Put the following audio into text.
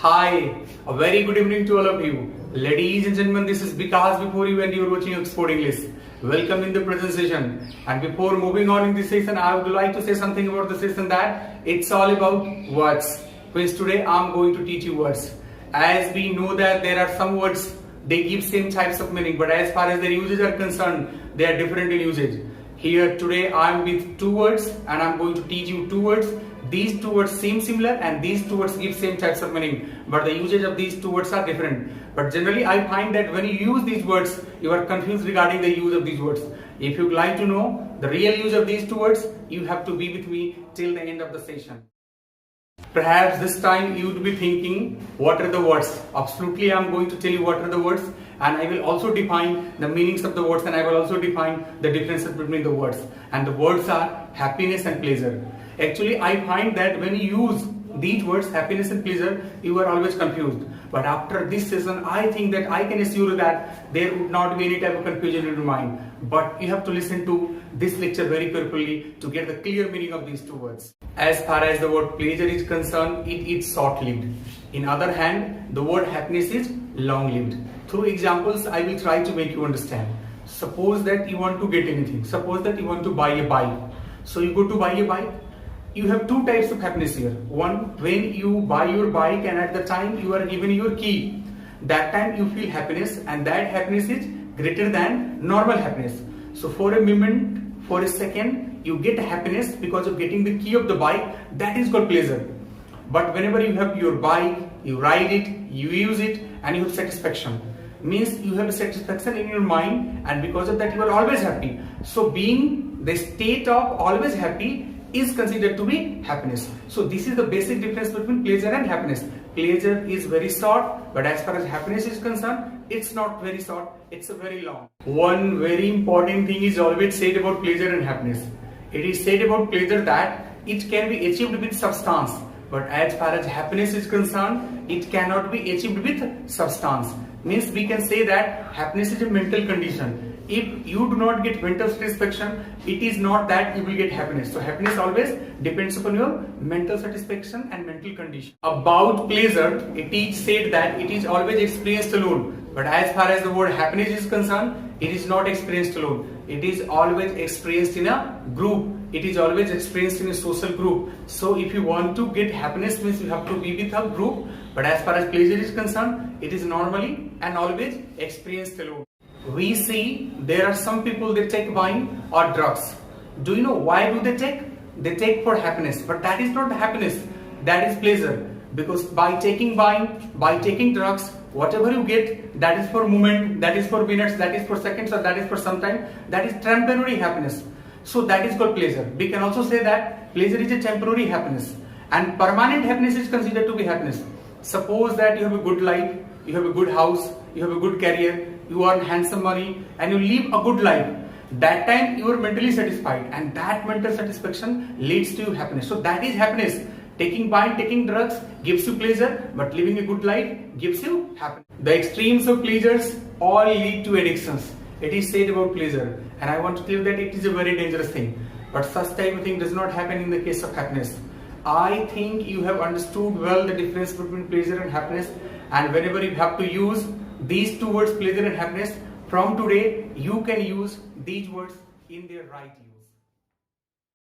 Hi, a very good evening to all of you. Ladies and gentlemen, this is Vikas before you and you are watching Export English. Welcome in the present session. And before moving on in this session, I would like to say something about the session that it's all about words. Because today I'm going to teach you words. As we know that there are some words, they give same types of meaning, but as far as their uses are concerned, they are different in usage. Here today I am with two words and I am going to teach you two words. These two words seem similar and these two words give same types of meaning, but the usage of these two words are different. But generally I find that when you use these words, you are confused regarding the use of these words. If you would like to know the real use of these two words, you have to be with me till the end of the session. Perhaps this time you would be thinking, what are the words? Absolutely, I am going to tell you what are the words, and I will also define the meanings of the words, and I will also define the differences between the words. And the words are happiness and pleasure. Actually, I find that when you use these words, happiness and pleasure, you are always confused. But after this session, I think that I can assure that there would not be any type of confusion in your mind. But you have to listen to this lecture very carefully to get the clear meaning of these two words. As far as the word pleasure is concerned, it is short-lived. In other hand, the word happiness is long-lived. Through examples, I will try to make you understand. Suppose that you want to get anything. Suppose that you want to buy a bike. So you go to buy a bike. You have two types of happiness here. One, when you buy your bike and at the time you are given your key, that time you feel happiness, and that happiness is greater than normal happiness. So for a moment, for a second, you get happiness because of getting the key of the bike. That is called pleasure. But whenever you have your bike, you ride it, you use it, and you have satisfaction. Means you have a satisfaction in your mind, and because of that you are always happy. So being the state of always happy is considered to be happiness. So this is the basic difference between pleasure and happiness. Pleasure is very short, but as far as happiness is concerned, it's not very short, it's a very long. One very important thing is always said about pleasure and happiness. It is said about pleasure that it can be achieved with substance, but as far as happiness is concerned, it cannot be achieved with substance. Means we can say that happiness is a mental condition. If you do not get mental satisfaction, it is not that you will get happiness. So happiness always depends upon your mental satisfaction and mental condition. About pleasure, it is said that it is always experienced alone. But as far as the word happiness is concerned, it is not experienced alone. It is always experienced in a group. It is always experienced in a social group. So if you want to get happiness, means you have to be with a group. But as far as pleasure is concerned, it is normally and always experienced alone. We see there are some people they take wine or drugs. Do you know why do they take? They take for happiness, but that is not happiness, that is pleasure. Because by taking wine, by taking drugs, whatever you get, that is for moment, that is for minutes, that is for seconds, or that is for some time, that is temporary happiness. So that is called pleasure. We can also say that pleasure is a temporary happiness, and permanent happiness is considered to be happiness. Suppose that you have a good life, you have a good house, you have a good career, you earn handsome money, and you live a good life. That time you are mentally satisfied, and that mental satisfaction leads to happiness. So that is happiness. Taking wine, taking drugs gives you pleasure, but living a good life gives you happiness. The extremes of pleasures all lead to addictions. It is said about pleasure, and I want to tell you that it is a very dangerous thing. But such type of thing does not happen in the case of happiness. I think you have understood well the difference between pleasure and happiness, and whenever you have to use these two words, pleasure and happiness, from today you can use these words in their right use.